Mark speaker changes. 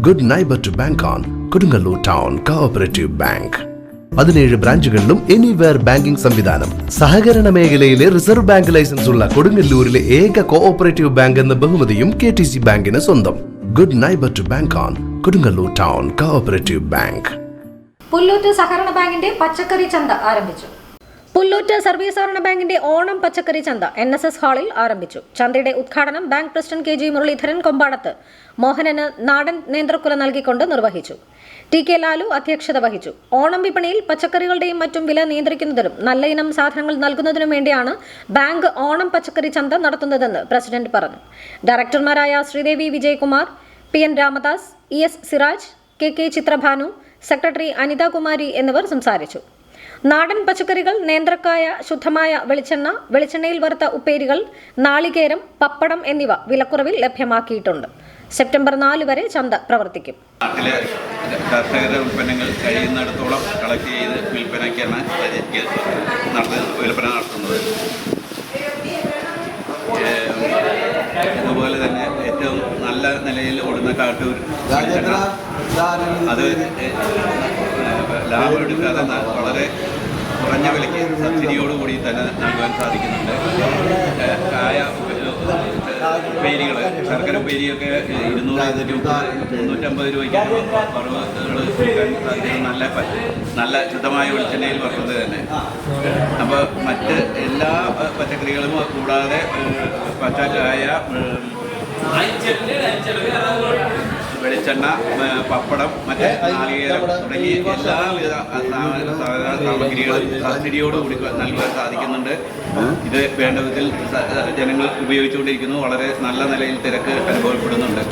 Speaker 1: Good neighbor to bank on. Kodungalur Town Cooperative Bank. 17 ബ്രാഞ്ചുകളിലും anywhere banking സംവിധാനം. സഹകരണ മേഖലയിലെ റിസർവ് ബാങ്ക് ലൈസൻസ് ഉള്ള കൊടുങ്ങല്ലൂരിലെ ഏക കോഓപ്പറേറ്റീവ് ബാങ്ക് എന്ന ബഹുമതിയും KTC ബാങ്കിന് സ്വന്തം. Good neighbor to bank on. Kodungalur Town Cooperative Bank.
Speaker 2: Pullut സഹകരണ ബാങ്കിന്റെ പച്ചക്കറി ചന്ത ആരംഭിച്ചു. പുല്ലൂറ്റ് സർവീസ് സഹകരണ ബാങ്കിന്റെ ഓണം പച്ചക്കറി ചന്ത NSS ഹാളിൽ ആരംഭിച്ചു. ചന്തയുടെ ഉദ്ഘാടനം bank president KG Muraleedharan Kombadath മോഹനന് നാടൻ നേന്ത്രക്കുല നൽകിക്കൊണ്ട് നിർവഹിച്ചു. TK ലാലു അധ്യക്ഷത വഹിച്ചു. ഓണം വിപണിയിൽ പച്ചക്കറികളുടെയും മറ്റും വില നിയന്ത്രിക്കുന്നതിനും നല്ല ഇനം സാധനങ്ങൾ നൽകുന്നതിനും വേണ്ടിയാണ് ബാങ്ക് ഓണം പച്ചക്കറി ചന്ത നടത്തുന്നതെന്ന് പ്രസിഡന്റ് പറഞ്ഞു. ഡയറക്ടർമാരായ Sreedevi Vijayakumar, PN Ramadas, ES Siraj, KK Chithrabhanu, secretary Anitha Kumari എന്നിവർ സംസാരിച്ചു. നാടൻ പച്ചക്കറികൾ, നേന്ത്രക്കായ, ശുദ്ധമായ വെളിച്ചെണ്ണ, വെളിച്ചെണ്ണയിൽ വറുത്ത ഉപ്പേരികൾ, നാളികേരം, പപ്പടം എന്നിവ വിലക്കുറവിൽ ലഭ്യമാക്കിയിട്ടുണ്ട്. സെപ്റ്റംബർ 4 വരെ ചന്ത പ്രവർത്തിക്കും.
Speaker 3: നാട്ടിലെ കർഷകരുടെ ഉൽപ്പന്നങ്ങൾ കഴിയുന്നിടത്തോളം കളക്ട് ചെയ്ത് വിൽപ്പനയ്ക്കാണ് വിൽപ്പന നടത്തുന്നത്. അതുപോലെ തന്നെ ഏറ്റവും നല്ല നിലയിൽ ഓടുന്ന കാട്ടൂർ അത് ലാഭം എടുക്കാതെ വളരെ കുറഞ്ഞ വിലയ്ക്ക് സബ്സിഡിയോടുകൂടി തന്നെ നൽകാൻ സാധിക്കുന്നുണ്ട്. കായ ഉപ്പേരികൾ, ശർക്കര ഉപ്പേരിയൊക്കെ 200-350 രൂപയ്ക്ക് വറവുകൾ വിൽക്കാൻ സാധിക്കുന്നത് നല്ല ശുദ്ധമായ വെളിച്ചെണ്ണയിൽ വറുത്തത് തന്നെ. അപ്പോൾ മറ്റ് എല്ലാ പച്ചക്കറികളും കൂടാതെ പച്ചക്കായ, വെളിച്ചെണ്ണ, പപ്പടം, മറ്റ് നാളികേരം തുടങ്ങിയ എല്ലാവിധ സാമഗ്രികളും സബ്സിഡിയോടുകൂടി നൽകാൻ സാധിക്കുന്നുണ്ട്. ഇത് വേണ്ട വിധത്തിൽ ജനങ്ങൾ ഉപയോഗിച്ചുകൊണ്ടിരിക്കുന്നു. വളരെ നല്ല നിലയിൽ തിരക്ക് അനുഭവപ്പെടുന്നുണ്ട്.